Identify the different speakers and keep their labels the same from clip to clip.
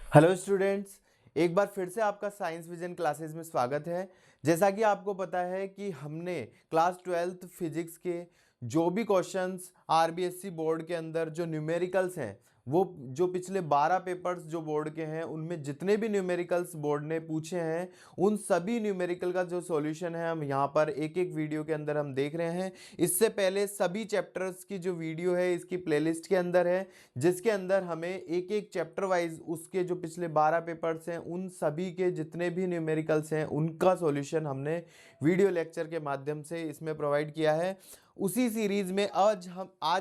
Speaker 1: Hello students, एक बार फिर से आपका साइंस विजन क्लासेस में स्वागत है। जैसा कि आपको पता है कि हमने क्लास 12th फिजिक्स के जो भी क्वेश्चंस आरबीएससी बोर्ड के अंदर जो न्यूमेरिकल्स हैं, वो जो पिछले 12 पेपर्स जो बोर्ड के हैं उनमें जितने भी न्यूमेरिकल्स बोर्ड ने पूछे हैं, उन सभी न्यूमेरिकल का जो सॉल्यूशन है हम यहाँ पर एक एक वीडियो के अंदर हम देख रहे हैं। इससे पहले सभी चैप्टर्स की जो वीडियो है इसकी प्लेलिस्ट के अंदर है, जिसके अंदर हमें एक एक चैप्टर वाइज उसके जो पिछले 12 पेपर्स हैं उन सभी के जितने भी न्यूमेरिकल्स हैं उनका सॉल्यूशन हमने वीडियो लेक्चर के माध्यम से इसमें प्रोवाइड किया है। उसी सीरीज में आज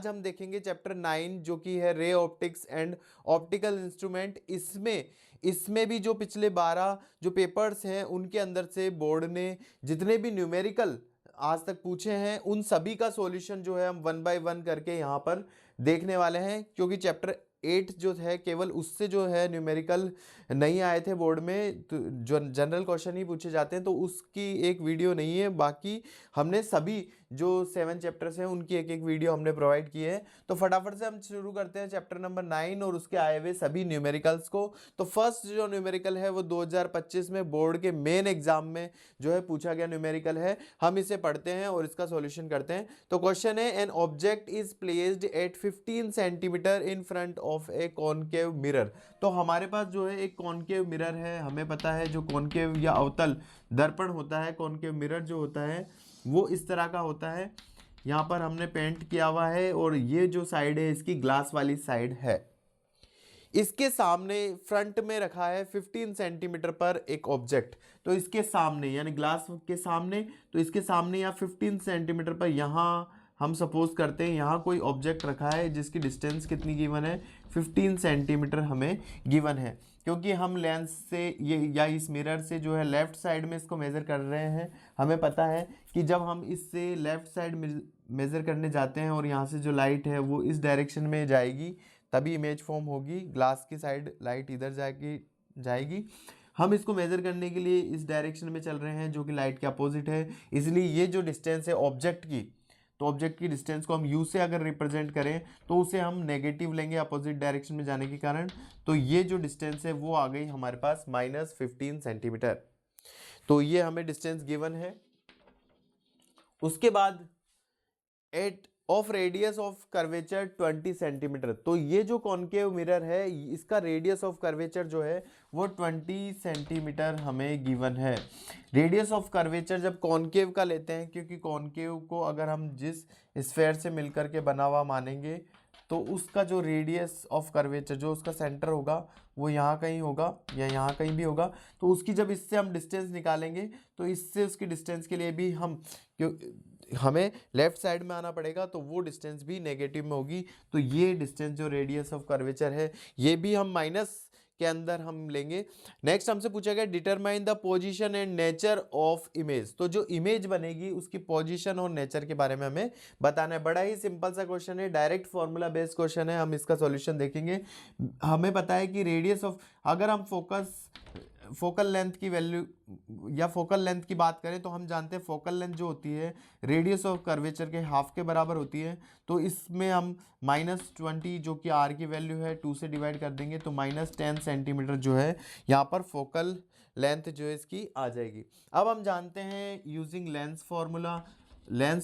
Speaker 1: हम देखेंगे चैप्टर 9 जो कि है ray optics and optical instrument. इसमें इसमें भी जो पिछले 12 जो पेपर्स हैं उनके अंदर से बोर्ड ने जितने भी न्यूमेरिकल आज तक पूछे हैं उन सभी का सॉल्यूशन जो है हम वन बाय वन करके यहाँ पर देखने वाले हैं, क्योंकि चैप्टर 8 जो है केवल उससे जो है न्यूमेरिकल नहीं आए थे बोर्ड में, तो जो जनरल क्वेश्चन ही पूछे जाते हैं तो उसकी एक वीडियो नहीं है। बाकी हमने सभी जो 7 चैप्टर्स हैं उनकी एक एक वीडियो हमने प्रोवाइड की है। तो फटाफट से हम शुरू करते हैं चैप्टर नंबर 9 और उसके आए हुए सभी न्यूमेरिकल्स को। तो फर्स्ट जो न्यूमेरिकल है वो 2025 में बोर्ड के मेन एग्जाम में जो है पूछा गया न्यूमेरिकल है। हम इसे पढ़ते हैं और इसका सॉल्यूशन करते हैं। तो क्वेश्चन है, an object is placed at 15 centimetre in front of A concave mirror. तो हमारे पास जो है एक कॉनकेव मिरर है। हमें पता है जो कॉनकेव या अवतल दर्पण होता है, कॉनकेव मिरर जो होता है वो इस तरह का होता है। यहाँ पर हमने पेंट किया हुआ है और ये जो साइड है इसकी ग्लास वाली साइड है। इसके सामने फ्रंट में रखा है 15 सेंटीमीटर पर एक ऑब्जेक्ट। तो इसके सामने यानी ग्लास के सामने, तो इसके सामने या 15 सेंटीमीटर पर यहाँ हम सपोज करते हैं यहाँ कोई ऑब्जेक्ट रखा है जिसकी डिस्टेंस कितनी गिवन है, 15 सेंटीमीटर हमें गिवन है। क्योंकि हम लेंस से ये या इस मिरर से जो है लेफ्ट साइड में इसको मेज़र कर रहे हैं, हमें पता है कि जब हम इससे लेफ्ट साइड मेज़र करने जाते हैं और यहाँ से जो लाइट है वो इस डायरेक्शन में जाएगी तभी इमेज फॉर्म होगी। ग्लास की साइड लाइट इधर जाएगी। हम इसको मेज़र करने के लिए इस डायरेक्शन में चल रहे हैं जो कि लाइट के अपोजिट है, इसलिए ये जो डिस्टेंस है ऑब्जेक्ट की, तो ऑब्जेक्ट की डिस्टेंस को हम यू से अगर रिप्रेजेंट करें तो उसे हम नेगेटिव लेंगे अपोजिट डायरेक्शन में जाने के कारण। तो ये जो डिस्टेंस है वो आ गई हमारे पास -15 सेंटीमीटर। तो ये हमें डिस्टेंस गिवन है। उसके बाद at of radius of curvature 20 centimeter. तो ये जो कॉनकेव मिरर है इसका रेडियस ऑफ कर्वेचर जो है वो 20 सेंटीमीटर हमें गिवन है। रेडियस ऑफ कर्वेचर जब कॉनकेव का लेते हैं, क्योंकि कॉनकेव को अगर हम जिस स्फेयर से मिलकर के बना हुआ मानेंगे तो उसका जो रेडियस ऑफ कर्वेचर जो उसका सेंटर होगा वो यहाँ कहीं होगा या यहाँ कहीं भी होगा। तो उसकी जब इससे हम डिस्टेंस निकालेंगे तो इससे उसकी डिस्टेंस के लिए भी हमें लेफ्ट साइड में आना पड़ेगा, तो वो डिस्टेंस भी नेगेटिव में होगी। तो ये डिस्टेंस जो रेडियस ऑफ कर्वेचर है ये भी हम माइनस के अंदर हम लेंगे। नेक्स्ट हमसे पूछा गया determine the position and nature of image. तो जो इमेज बनेगी उसकी पोजीशन और नेचर के बारे में हमें बताना है। बड़ा ही सिंपल सा क्वेश्चन है, डायरेक्ट फॉर्मूला बेस्ड क्वेश्चन है। हम इसका सॉल्यूशन देखेंगे। हमें पता है कि रेडियस ऑफ, अगर हम फोकल लेंथ की वैल्यू या फोकल लेंथ की बात करें तो हम जानते हैं फोकल लेंथ जो होती है रेडियस ऑफ कर्वेचर के हाफ के बराबर होती है। तो इसमें हम -20 जो कि आर की वैल्यू है 2 से डिवाइड कर देंगे तो -10 सेंटीमीटर जो है यहाँ पर फोकल लेंथ जो है इसकी आ जाएगी। अब हम जानते हैं यूजिंग लेंस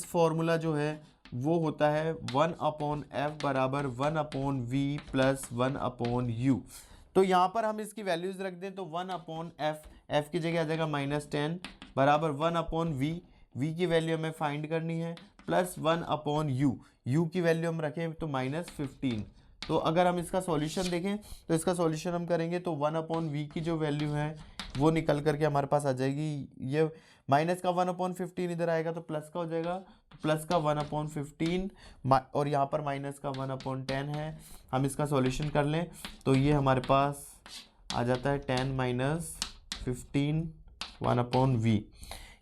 Speaker 1: फार्मूला जो है वो होता है 1/f बराबर 1/v प्लस 1/u। तो यहाँ पर हम इसकी वैल्यूज रख दें तो 1/f, f की जगह आ जाएगा -10 बराबर 1/v, v की वैल्यू हमें फाइंड करनी है, प्लस 1/u, u की वैल्यू हम रखें तो -15। तो अगर हम इसका सॉल्यूशन देखें तो इसका सॉल्यूशन हम करेंगे तो 1/v की जो वैल्यू है वो निकल करके हमारे पास आ जाएगी। ये माइनस का 1/15 इधर आएगा तो प्लस का हो जाएगा, तो प्लस का 1/15 और यहाँ पर माइनस का 1/10 है। हम इसका सॉल्यूशन कर लें तो ये हमारे पास आ जाता है 10 - 15 1/v,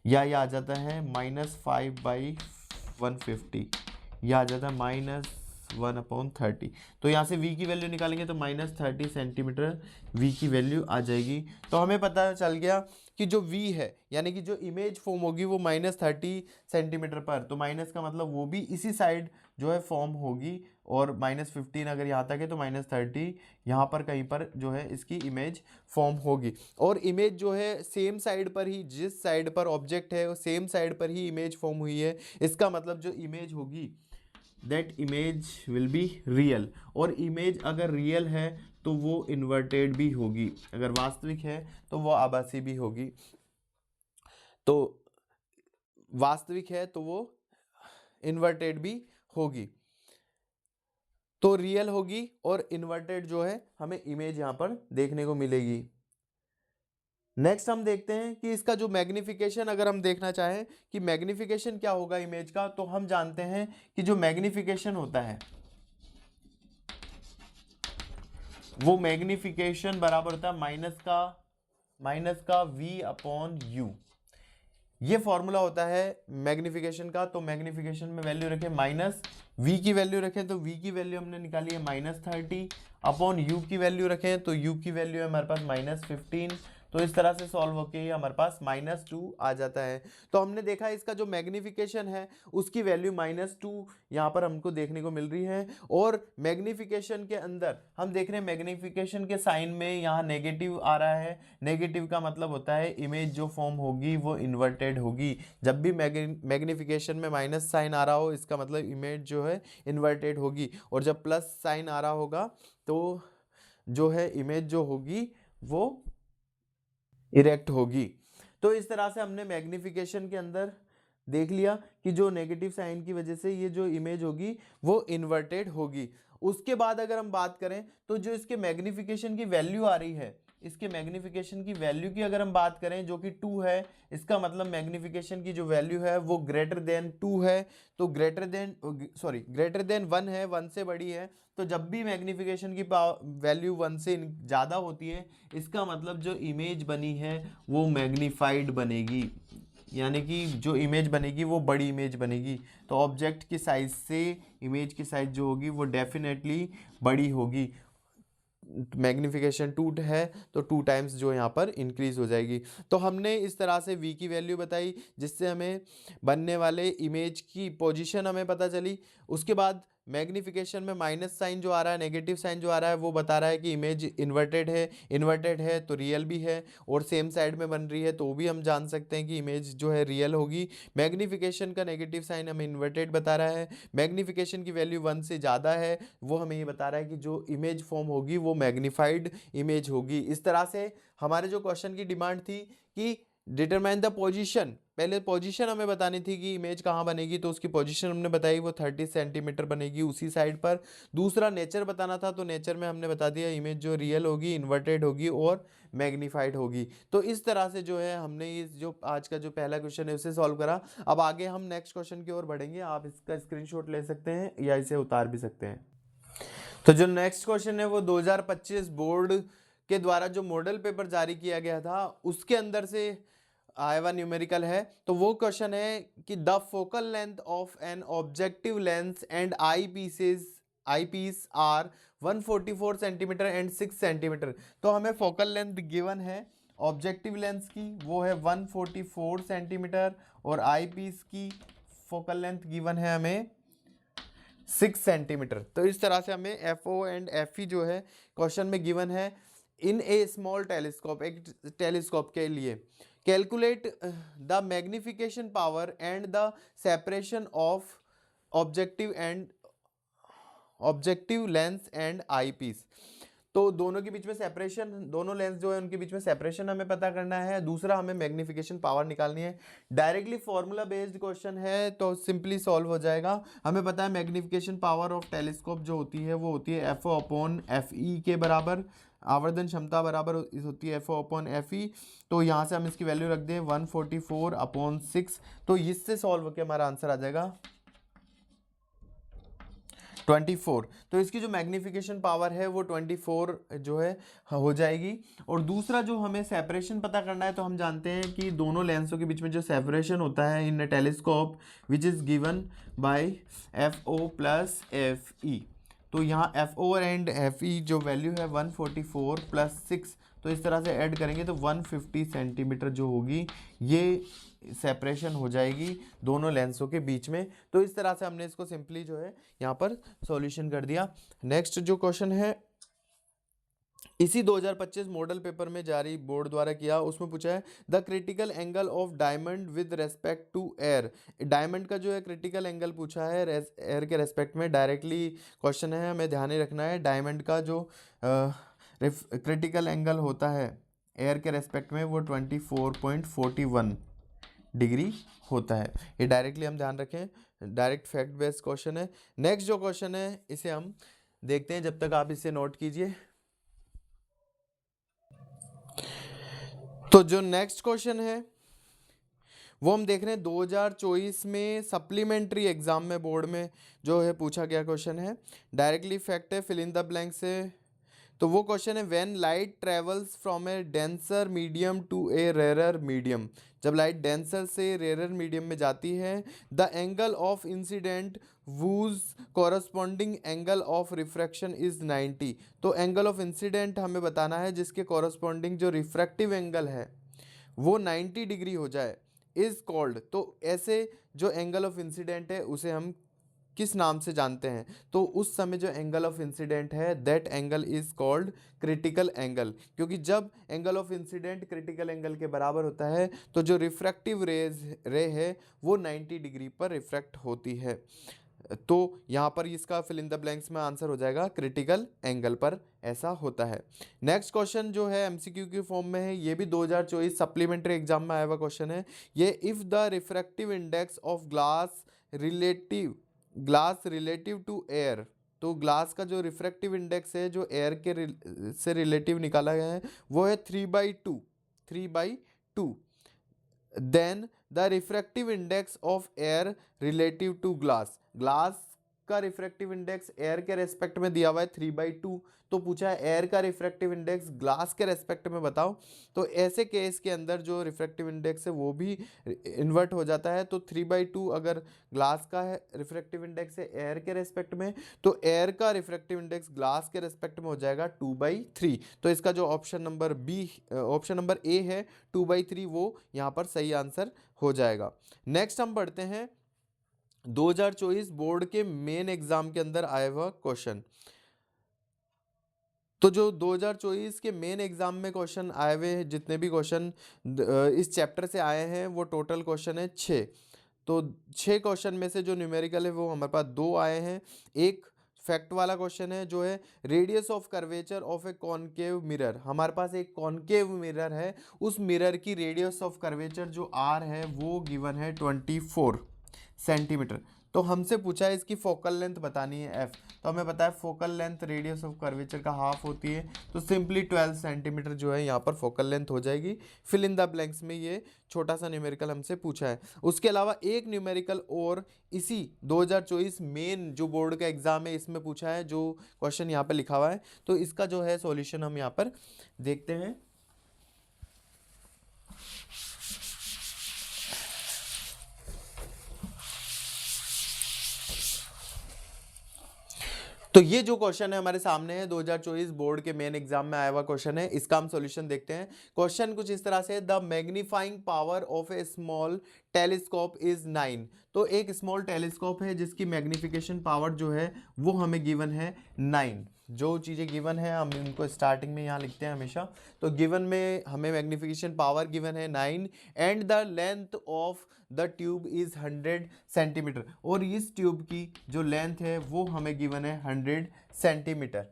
Speaker 1: या ये आ जाता है -5/150, यह आ जाता है -1/30। तो यहाँ से v की वैल्यू निकालेंगे तो -30 सेंटीमीटर v की वैल्यू आ जाएगी। तो हमें पता चल गया कि जो v है यानी कि जो इमेज फॉर्म होगी वो -30 सेंटीमीटर पर, तो माइनस का मतलब वो भी इसी साइड जो है फॉर्म होगी और -15 अगर यहाँ तक है तो -30 यहाँ पर कहीं पर जो है इसकी इमेज फॉर्म होगी। और इमेज जो है सेम साइड पर ही, जिस साइड पर ऑब्जेक्ट है वो सेम साइड पर ही इमेज फॉर्म हुई है, इसका मतलब जो इमेज होगी that image will be real. और इमेज अगर रियल है तो वो इन्वर्टेड भी होगी, अगर वास्तविक है तो वो आभासी भी होगी। तो वास्तविक है तो वो इन्वर्टेड भी होगी, तो रियल होगी और इन्वर्टेड जो है हमें इमेज यहाँ पर देखने को मिलेगी। नेक्स्ट हम देखते हैं कि इसका जो मैग्निफिकेशन, अगर हम देखना चाहें कि मैग्निफिकेशन क्या होगा इमेज का, तो हम जानते हैं कि जो मैग्निफिकेशन होता है वो मैग्निफिकेशन बराबर होता है माइनस का v/u। ये फॉर्मूला होता है मैग्निफिकेशन का। तो मैग्निफिकेशन में वैल्यू रखें -v की वैल्यू रखें, तो v की वैल्यू हमने निकाली है -30/u की वैल्यू रखें तो u की वैल्यू है हमारे पास -15। तो इस तरह से सॉल्व होके ये हमारे पास -2 आ जाता है। तो हमने देखा इसका जो मैग्निफिकेशन है उसकी वैल्यू -2 यहाँ पर हमको देखने को मिल रही है। और मैग्निफिकेशन के अंदर हम देख रहे हैं मैग्निफिकेशन के साइन में यहाँ नेगेटिव आ रहा है। नेगेटिव का मतलब होता है इमेज जो फॉर्म होगी वो इन्वर्टेड होगी। जब भी मैग्निफिकेशन में माइनस साइन आ रहा हो इसका मतलब इमेज जो है इन्वर्टेड होगी, और जब प्लस साइन आ रहा होगा तो जो है इमेज जो होगी वो इरेक्ट होगी। तो इस तरह से हमने मैग्निफिकेशन के अंदर देख लिया कि जो नेगेटिव साइन की वजह से ये जो इमेज होगी वो इन्वर्टेड होगी। उसके बाद अगर हम बात करें तो जो इसके मैग्निफिकेशन की वैल्यू आ रही है, इसके मैग्निफिकेशन की वैल्यू की अगर हम बात करें जो कि 2 है, इसका मतलब मैग्निफिकेशन की जो वैल्यू है वो ग्रेटर देन 2 है। तो ग्रेटर देन 1 है, 1 से बड़ी है। तो जब भी मैग्निफिकेशन की वैल्यू 1 से ज़्यादा होती है इसका मतलब जो इमेज बनी है वो मैग्नीफाइड बनेगी, यानी कि जो इमेज बनेगी वो बड़ी इमेज बनेगी। तो ऑब्जेक्ट की साइज से इमेज की साइज जो होगी वो डेफिनेटली बड़ी होगी। मैग्निफिकेशन 2 है तो 2 टाइम्स जो यहाँ पर इंक्रीज हो जाएगी। तो हमने इस तरह से v की वैल्यू बताई जिससे हमें बनने वाले इमेज की पोजीशन हमें पता चली। उसके बाद मैग्निफिकेशन में माइनस साइन जो आ रहा है, नेगेटिव साइन जो आ रहा है वो बता रहा है कि इमेज इन्वर्टेड है तो रियल भी है, और सेम साइड में बन रही है तो भी हम जान सकते हैं कि इमेज जो है रियल होगी। मैग्निफिकेशन का नेगेटिव साइन हमें इन्वर्टेड बता रहा है। मैग्निफिकेशन की वैल्यू 1 से ज़्यादा है, वो हमें ये बता रहा है कि जो इमेज फॉर्म होगी वो मैग्नीफाइड इमेज होगी। इस तरह से हमारे जो क्वेश्चन की डिमांड थी कि डिटरमाइन द पोजीशन, पहले पोजीशन हमें बतानी थी कि इमेज कहाँ बनेगी, तो उसकी पोजीशन हमने बताई वो 30 सेंटीमीटर बनेगी उसी साइड पर। दूसरा नेचर बताना था, तो नेचर में हमने बता दिया इमेज जो रियल होगी, इन्वर्टेड होगी और मैग्नीफाइड होगी। तो इस तरह से जो है हमने इस जो आज का जो पहला क्वेश्चन है उसे सॉल्व करा। अब आगे हम नेक्स्ट क्वेश्चन की ओर बढ़ेंगे, आप इसका स्क्रीनशॉट ले सकते हैं या इसे उतार भी सकते हैं। तो जो नेक्स्ट क्वेश्चन है वो 2025 बोर्ड के द्वारा जो मॉडल पेपर जारी किया गया था उसके अंदर से आया हुआ न्यूमेरिकल है। तो वो क्वेश्चन है कि the focal length of an objective lens and I piece are 144 centimeter and 6 centimeter. तो हमें फोकल लेंथ गिवन है ऑब्जेक्टिव लेंस की, वो है 144 सेंटीमीटर, और आई पीस की फोकल लेंथ गिवन है हमें 6 सेंटीमीटर। तो इस तरह से हमें F O and F E जो है क्वेश्चन में गिवन है इन ए स्मॉल टेलीस्कोप, एक टेलीस्कोप के लिए। Calculate the magnification power and the separation of objective lens and I piece. तो दोनों के बीच में सेपरेशन, दोनों लेंस जो है उनके बीच में सेपरेशन हमें पता करना है। दूसरा हमें मैग्निफिकेशन पावर निकालनी है। डायरेक्टली फॉर्मूला बेस्ड क्वेश्चन है तो सिंपली सॉल्व हो जाएगा। हमें पता है मैग्निफिकेशन पावर ऑफ टेलीस्कोप जो होती है वो होती है FO/FE के बराबर। आवर्धन क्षमता बराबर होती है FO/FE। तो यहाँ से हम इसकी वैल्यू रख दें 144/6। तो इससे सॉल्व होकर हमारा आंसर आ जाएगा 24। तो इसकी जो मैग्निफिकेशन पावर है वो 24 जो है हो जाएगी। और दूसरा जो हमें सेपरेशन पता करना है, तो हम जानते हैं कि दोनों लेंसों के बीच में जो सेपरेशन होता है in telescope which is given by FO+FE। तो यहाँ F over and F E जो वैल्यू है 144 प्लस 6, तो इस तरह से ऐड करेंगे तो 150 सेंटीमीटर जो होगी ये सेपरेशन हो जाएगी दोनों लेंसों के बीच में। तो इस तरह से हमने इसको सिंपली जो है यहाँ पर सॉल्यूशन कर दिया। नेक्स्ट जो क्वेश्चन है इसी 2025 मॉडल पेपर में जारी बोर्ड द्वारा किया, उसमें पूछा है the critical angle of diamond with respect to air. Diamond का जो है क्रिटिकल एंगल पूछा है एयर के रेस्पेक्ट में, डायरेक्टली क्वेश्चन है, हमें ध्यान ही रखना है डायमंड का जो क्रिटिकल एंगल होता है एयर के रेस्पेक्ट में वो 24.41 डिग्री होता है। ये डायरेक्टली हम ध्यान रखें, डायरेक्ट फैक्ट बेस्ड क्वेश्चन है। नेक्स्ट जो क्वेश्चन है इसे हम देखते हैं, जब तक आप इसे नोट कीजिए। तो जो नेक्स्ट क्वेश्चन है वो हम देख रहे हैं 2024 में सप्लीमेंट्री एग्जाम में बोर्ड में जो है पूछा गया क्वेश्चन है, डायरेक्टली फैक्ट है, फिल इन द ब्लैंक से। तो वो क्वेश्चन है when light travels from a denser medium to a rare medium, जब लाइट डेंसर से रेयर मीडियम में जाती है the angle of incident whose corresponding angle of refraction is 90। तो एंगल ऑफ इंसिडेंट हमें बताना है जिसके कॉरस्पॉन्डिंग जो रिफ्रैक्टिव एंगल है वो 90 डिग्री हो जाए, इज कॉल्ड। तो ऐसे जो एंगल ऑफ इंसिडेंट है उसे हम किस नाम से जानते हैं, तो उस समय जो एंगल ऑफ इंसिडेंट है that angle is called critical angle, क्योंकि जब angle of incident critical angle के बराबर होता है तो जो रिफ्रैक्टिव रे है वो 90 डिग्री पर रिफ्रैक्ट होती है। तो यहाँ पर इसका फिल इन द ब्लैंक्स में आंसर हो जाएगा क्रिटिकल एंगल पर ऐसा होता है। नेक्स्ट क्वेश्चन जो है एमसीक्यू की फॉर्म में है, ये भी 2024 सप्लीमेंट्री एग्जाम में आया हुआ क्वेश्चन है। ये if the refractive index of glass relative to air, तो ग्लास का जो रिफ्रैक्टिव इंडेक्स है जो एयर के से रिलेटिव निकाला गया है वो है 3/2, then the refractive index of air relative to glass, glass का रिफ्रैक्टिव इंडेक्स एयर के रेस्पेक्ट में दिया हुआ है 3/2, तो पूछा है एयर का रिफ्रैक्टिव इंडेक्स ग्लास के रेस्पेक्ट में बताओ। तो ऐसे केस के अंदर जो रिफ्रैक्टिव इंडेक्स है वो भी इन्वर्ट हो जाता है, तो 3/2 अगर ग्लास का है रिफ्रैक्टिव इंडेक्स है एयर के रेस्पेक्ट में, तो एयर का रिफ्रैक्टिव इंडेक्स ग्लास के रेस्पेक्ट में हो जाएगा 2/3। तो इसका जो ऑप्शन नंबर ए है 2/3 वो यहाँ पर सही आंसर हो जाएगा। नेक्स्ट हम बढ़ते हैं 2024 बोर्ड के मेन एग्जाम के अंदर आया हुआ क्वेश्चन। तो जो 2024 के मेन एग्जाम में क्वेश्चन आए हुए हैं, जितने भी क्वेश्चन इस चैप्टर से आए हैं वो टोटल क्वेश्चन है 6। तो 6 क्वेश्चन में से जो न्यूमेरिकल है वो हमारे पास 2 आए हैं। एक फैक्ट वाला क्वेश्चन है जो है radius of curvature of A concave mirror, हमारे पास एक कॉनकेव मिरर है, उस मिरर की रेडियस ऑफ कर्वेचर जो आर है वो गिवन है 24 सेंटीमीटर। तो हमसे पूछा है इसकी फोकल लेंथ बतानी है एफ, तो हमें पता है focal length radius of curvature का हाफ होती है, तो सिंपली 12 सेंटीमीटर जो है यहाँ पर फोकल लेंथ हो जाएगी। फिल इन द ब्लैंक्स में ये छोटा सा न्यूमेरिकल हमसे पूछा है। उसके अलावा एक न्यूमेरिकल और इसी 2024 मेन जो बोर्ड का एग्जाम है इसमें पूछा है, जो क्वेश्चन यहाँ पर लिखा हुआ है, तो इसका जो है सॉल्यूशन हम यहाँ पर देखते हैं। तो ये जो क्वेश्चन है हमारे सामने है 2024 बोर्ड के मेन एग्जाम में आया हुआ क्वेश्चन है, इसका हम सॉल्यूशन देखते हैं। क्वेश्चन कुछ इस तरह से, the magnifying power of A small telescope is 9। तो एक स्मॉल टेलीस्कोप है जिसकी मैग्निफिकेशन पावर जो है वो हमें गिवन है 9। जो चीज़ें गिवन है हम इनको स्टार्टिंग में यहाँ लिखते हैं हमेशा। तो गिवन में हमें मैग्निफिकेशन पावर गिवन है 9 and the length of the tube is 100 centimetre, और इस ट्यूब की जो लेंथ है वो हमें गिवन है 100 सेंटीमीटर।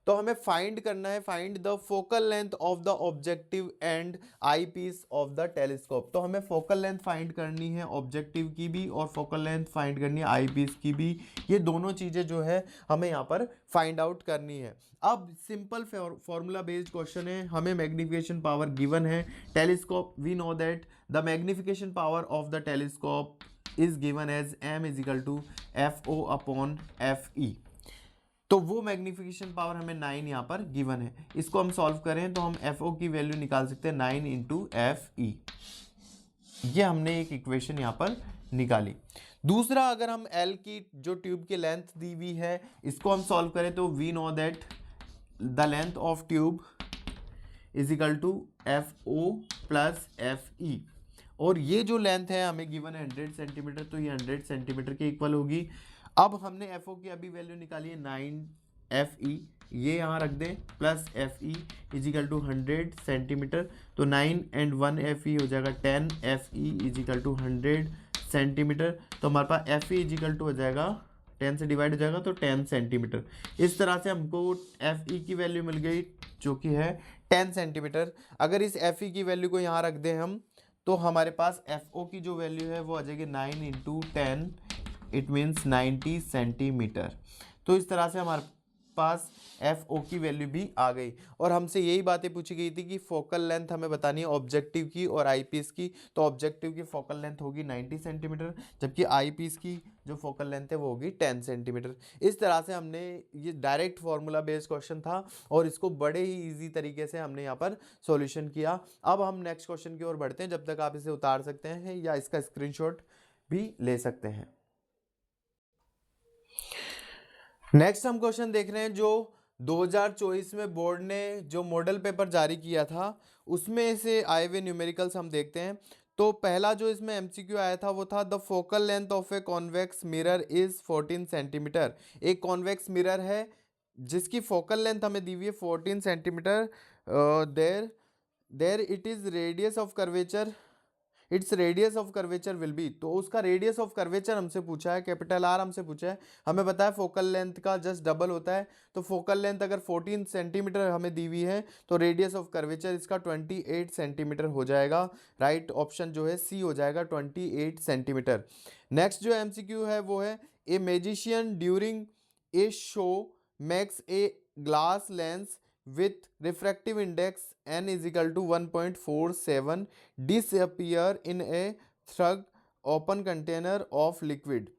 Speaker 1: तो हमें फाइंड करना है, find the focal length of the objective and I piece of the telescope. तो हमें फोकल लेंथ फाइंड करनी है ऑब्जेक्टिव की भी और फोकल लेंथ फाइंड करनी है आई पीस की भी, ये दोनों चीज़ें जो है हमें यहाँ पर फाइंड आउट करनी है। अब सिंपल फॉर्मूला बेस्ड क्वेश्चन है, हमें मैग्निफिकेशन पावर गिवन है telescope, we know that the magnification power of the telescope is given as m = FO/FE। तो वो मैग्निफिकेशन पावर हमें 9 यहाँ पर गिवन है, इसको हम सॉल्व करें तो हम FO की वैल्यू निकाल सकते हैं 9 × FE। ये हमने एक इक्वेशन यहाँ पर निकाली। दूसरा, अगर हम एल की जो ट्यूब की लेंथ दी हुई है इसको हम सॉल्व करें तो we know that the length of tube is equal to F O plus F E, और ये जो लेंथ है हमें गिवन है 100 सेंटीमीटर, तो ये 100 सेंटीमीटर के इक्वल होगी। अब हमने एफ ओ की अभी वैल्यू निकाली है 9 एफ ई, ये यहाँ रख दें, plus F E is equal to 100 centimetre, तो 9 एंड 1 एफ ई हो जाएगा 10 F E is equal to 100 centimetre. तो हमारे पास एफ ई इजिकल टू हो जाएगा 10 से डिवाइड हो जाएगा तो 10 सेंटीमीटर। इस तरह से हमको एफ ई की वैल्यू मिल गई जो कि है 10 सेंटीमीटर। अगर इस एफ ई की वैल्यू को यहाँ रख दें हम, तो हमारे पास एफ ओ की जो वैल्यू है वो आ जाएगी 9 इंटू 10, इट मीन्स 90 सेंटीमीटर। तो इस तरह से हमारे पास एफ ओ की वैल्यू भी आ गई। और हमसे यही बातें पूछी गई थी कि फोकल लेंथ हमें बतानी है ऑब्जेक्टिव की और आईपीस की, तो ऑब्जेक्टिव की फोकल लेंथ होगी 90 सेंटीमीटर, जबकि आईपीस की जो फोकल लेंथ है वो होगी 10 सेंटीमीटर। इस तरह से हमने, ये डायरेक्ट फार्मूला बेस्ड क्वेश्चन था और इसको बड़े ही ईजी तरीके से हमने यहाँ पर सॉल्यूशन किया। अब हम नेक्स्ट क्वेश्चन की ओर बढ़ते हैं, जब तक आप इसे उतार सकते हैं या इसका स्क्रीनशॉट भी ले सकते हैं। नेक्स्ट हम क्वेश्चन देख रहे हैं जो 2024 में बोर्ड ने जो मॉडल पेपर जारी किया था उसमें से आए हुए न्यूमेरिकल्स हम देखते हैं। तो पहला जो इसमें एमसीक्यू आया था वो था the focal length of a convex mirror is 14 centimetre. एक कॉन्वेक्स मिरर है जिसकी फोकल लेंथ हमें दी हुई है 14 centimetre. There it is radius of curvature, its radius of curvature will be, तो उसका रेडियस ऑफ कर्वेचर हमसे पूछा है, कैपिटल आर हमसे पूछा है। हमें पता है फोकल लेंथ का जस्ट डबल होता है, तो फोकल लेंथ अगर 14 सेंटीमीटर हमें दी हुई है तो रेडियस ऑफ कर्वेचर इसका 28 सेंटीमीटर हो जाएगा। राइट ऑप्शन जो है सी हो जाएगा 28 सेंटीमीटर। नेक्स्ट जो एमसीक्यू है वो है a magician during a show makes a glass lens with refractive index n is equal to 1.47 disappear in a thrug open container of liquid.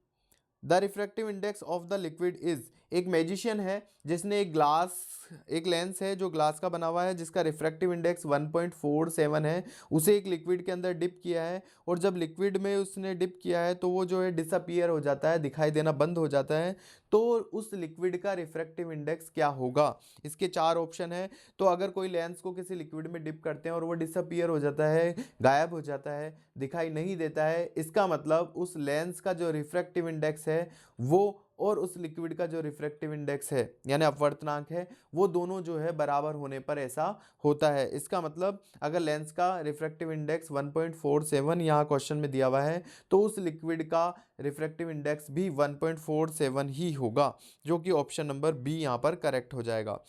Speaker 1: The refractive index of the liquid is, एक magician है जिसने एक lens है जो glass का बना हुआ है जिसका रिफ्रैक्टिव इंडेक्स 1.47 है, उसे एक लिक्विड के अंदर डिप किया है, और जब लिक्विड में उसने डिप किया है तो वो जो है डिसअपियर हो जाता है, दिखाई देना बंद हो जाता है। तो उस लिक्विड का रिफ्रैक्टिव इंडेक्स क्या होगा? इसके 4 ऑप्शन है। तो अगर कोई लेंस को किसी लिक्विड में डिप करते हैं और वो डिसअपियर हो जाता है, गायब हो जाता है, दिखाई नहीं देता है, इसका मतलब उस लेंस का जो रिफ्रैक्टिव इंडेक्स है वो और उस लिक्विड का जो रिफ्रैक्टिव इंडेक्स है यानी अपवर्तनांक है वो दोनों जो है बराबर होने पर ऐसा होता है। इसका मतलब अगर लेंस का रिफ्रैक्टिव इंडेक्स 1.47 यहाँ क्वेश्चन में दिया हुआ है तो उस लिक्विड का रिफ्रैक्टिव इंडेक्स भी 1.47 ही होगा, जो कि ऑप्शन नंबर बी यहाँ पर करेक्ट हो जाएगा।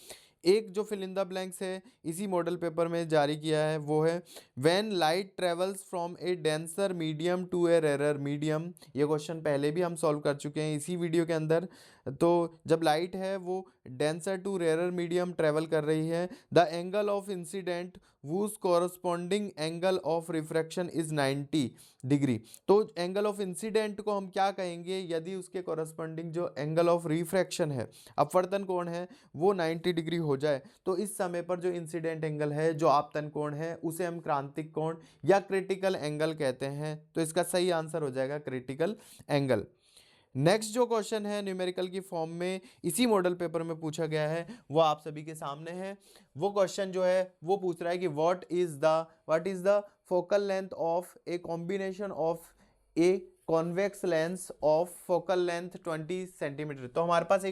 Speaker 1: एक जो फिल इन द ब्लैंक्स है इसी मॉडल पेपर में जारी किया है वो है when light travels from a denser medium to a rare medium. ये क्वेश्चन पहले भी हम सॉल्व कर चुके हैं इसी वीडियो के अंदर। तो जब लाइट है वो denser to rare medium travel कर रही है, the angle of incident whose corresponding angle of refraction is 90 degree. तो एंगल ऑफ इंसिडेंट को हम क्या कहेंगे यदि उसके कॉरस्पॉन्डिंग जो एंगल ऑफ रिफ्रैक्शन है, अपवर्तन कोण है, वो 90 डिग्री हो जाए तो इस समय पर जो इंसिडेंट एंगल है, जो आपतन कोण है, उसे हम क्रांतिक कोण या क्रिटिकल एंगल कहते हैं। तो इसका सही आंसर हो जाएगा क्रिटिकल एंगल। नेक्स्ट जो क्वेश्चन है न्यूमेरिकल की फॉर्म में इसी मॉडल पेपर में पूछा गया है वो आप सभी के सामने है। वो क्वेश्चन जो है वो पूछ रहा है कि what is the focal length of a combination of a convex lens of focal length 20 centimeter. तो हमारे पास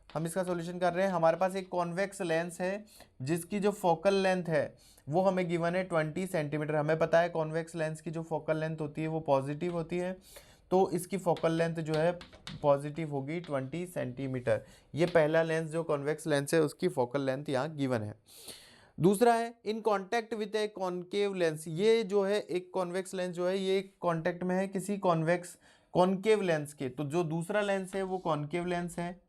Speaker 1: हम इसका सॉल्यूशन कर रहे हैं। हमारे पास एक कॉन्वेक्स लेंस है जिसकी जो फोकल लेंथ है वो हमें गिवन है 20 सेंटीमीटर। हमें पता है कॉन्वेक्स लेंस की जो फोकल लेंथ होती है वो पॉजिटिव होती है, तो इसकी फोकल लेंथ जो है पॉजिटिव होगी 20 सेंटीमीटर। ये पहला लेंस जो कॉन्वेक्स लेंस है उसकी फोकल लेंथ यहाँ गिवन है। दूसरा है in contact with A concave lens. ये जो है एक कॉन्वेक्स लेंस जो है ये कांटेक्ट में है किसी कॉनकेव लेंस के, तो जो दूसरा लेंस है वो कॉनकेव लेंस है,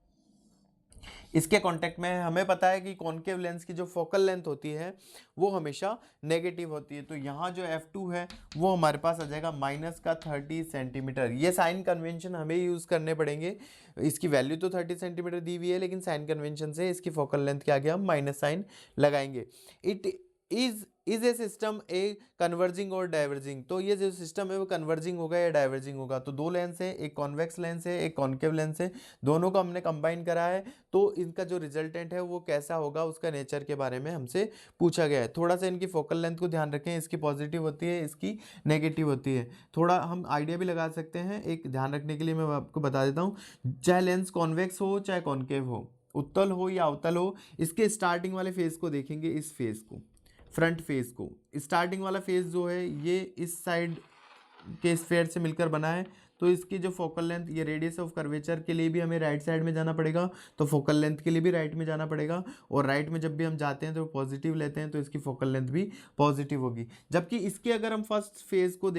Speaker 1: इसके कांटेक्ट में है। हमें पता है कि कॉनकेव लेंस की जो फोकल लेंथ होती है वो हमेशा नेगेटिव होती है, तो यहाँ जो F2 है वो हमारे पास आ जाएगा -30 सेंटीमीटर। ये साइन कन्वेंशन हमें यूज़ करने पड़ेंगे। इसकी वैल्यू तो 30 सेंटीमीटर दी हुई है लेकिन साइन कन्वेंशन से इसकी फोकल लेंथ के आगे हम माइनस साइन लगाएंगे। It is is a system a converging और डाइवर्जिंग, तो ये जो सिस्टम है वो कन्वर्जिंग होगा या डाइवर्जिंग होगा। तो दो लेंस है, एक कॉन्वेक्स लेंस है, एक कॉन्केव लेंस है, दोनों को हमने कंबाइन करा है। तो इनका जो रिजल्टेंट है वो कैसा होगा, उसका नेचर के बारे में हमसे पूछा गया है। थोड़ा सा इनकी फोकल लेंथ को ध्यान रखें, इसकी पॉजिटिव होती है, इसकी नेगेटिव होती है। थोड़ा हम आइडिया भी लगा सकते हैं, एक ध्यान रखने के लिए मैं आपको बता देता हूँ। चाहे लेंस कॉन्वेक्स हो चाहे कॉन्केव हो, उत्तल हो या अवतल हो, इसके स्टार्टिंग वाले फेस को देखेंगे, इस फेस को, फ्रंट फेस को, स्टार्टिंग वाला फेस जो है ये इस साइड के स्फेयर से मिलकर बना है। तो इसकी जो फोकल लेंथ, ये रेडियस ऑफ कर्वेचर के लिए भी हमें राइट साइड में जाना पड़ेगा, तो फोकल लेंथ के लिए भी राइट में जाना पड़ेगा। और राइट में जब भी हम जाते हैं तो पॉजिटिव लेते हैं, तो इसकी फोकल लेंथ भी पॉजिटिव होगी। जबकि इसके अगर हम फर्स्ट फेज को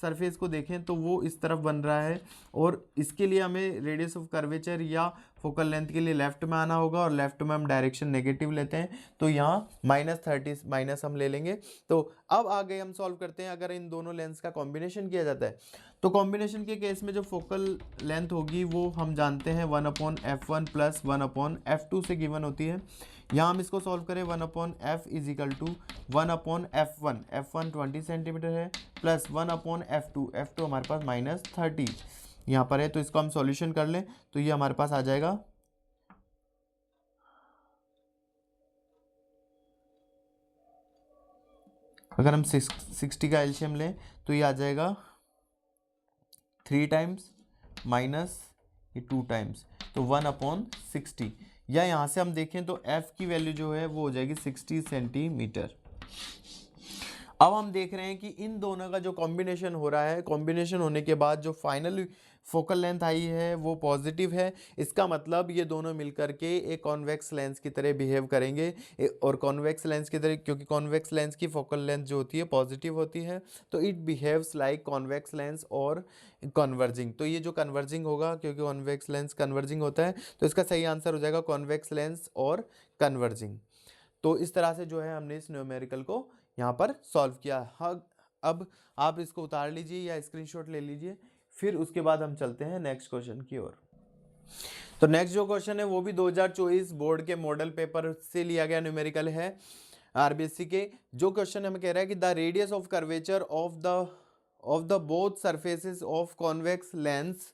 Speaker 1: सरफेस को देखें तो वो इस तरफ बन रहा है, और इसके लिए हमें रेडियस ऑफ कर्वेचर या फोकल लेंथ के लिए लेफ्ट में आना होगा, और लेफ्ट में हम डायरेक्शन नेगेटिव लेते हैं, तो यहाँ -30 माइनस हम ले लेंगे। तो अब आगे हम सॉल्व करते हैं। अगर इन दोनों लेंस का कॉम्बिनेशन किया जाता है तो कॉम्बिनेशन के केस में जो फोकल लेंथ होगी वो हम जानते हैं 1/f1 प्लस 1/f2 से गिवन होती है। यहाँ हम इसको सॉल्व करें, 1/f is equal to 1/f1, f1 20 centimetre है, प्लस 1/f2, f2 हमारे पास -30 यहाँ पर है। तो इसको हम सॉल्यूशन कर लें तो ये हमारे पास आ जाएगा, अगर हम 60 का एलसीएम लें तो ये आ जाएगा 3 टाइम्स माइनस ये 2 टाइम्स, तो 1/60। या यहाँ से हम देखें तो f की वैल्यू जो है वो हो जाएगी 60 सेंटीमीटर। अब हम देख रहे हैं कि इन दोनों का जो कॉम्बिनेशन हो रहा है, कॉम्बिनेशन होने के बाद जो फाइनल फोकल लेंथ आई है वो पॉजिटिव है। इसका मतलब ये दोनों मिलकर के एक कॉन्वेक्स लेंस की तरह बिहेव करेंगे, और कॉन्वेक्स लेंस की तरह, क्योंकि कॉन्वेक्स लेंस की फोकल लेंथ जो होती है पॉजिटिव होती है, तो it behaves like convex lens और कन्वर्जिंग। तो ये जो कन्वर्जिंग होगा, क्योंकि कॉन्वेक्स लेंस कन्वर्जिंग होता है, तो इसका सही आंसर हो जाएगा कॉन्वेक्स लेंस और कन्वर्जिंग। तो इस तरह से जो है हमने इस न्यूमेरिकल को यहाँ पर सॉल्व किया। हाँ, अब आप इसको उतार लीजिए या स्क्रीनशॉट ले लीजिए, फिर उसके बाद हम चलते हैं नेक्स्ट क्वेश्चन की ओर। तो नेक्स्ट जो क्वेश्चन है वो भी 2024 बोर्ड के मॉडल पेपर से लिया गया न्यूमेरिकल है, आरबीएससी के। जो क्वेश्चन हमें कह रहा है कि the radius of curvature of the both surfaces of convex lens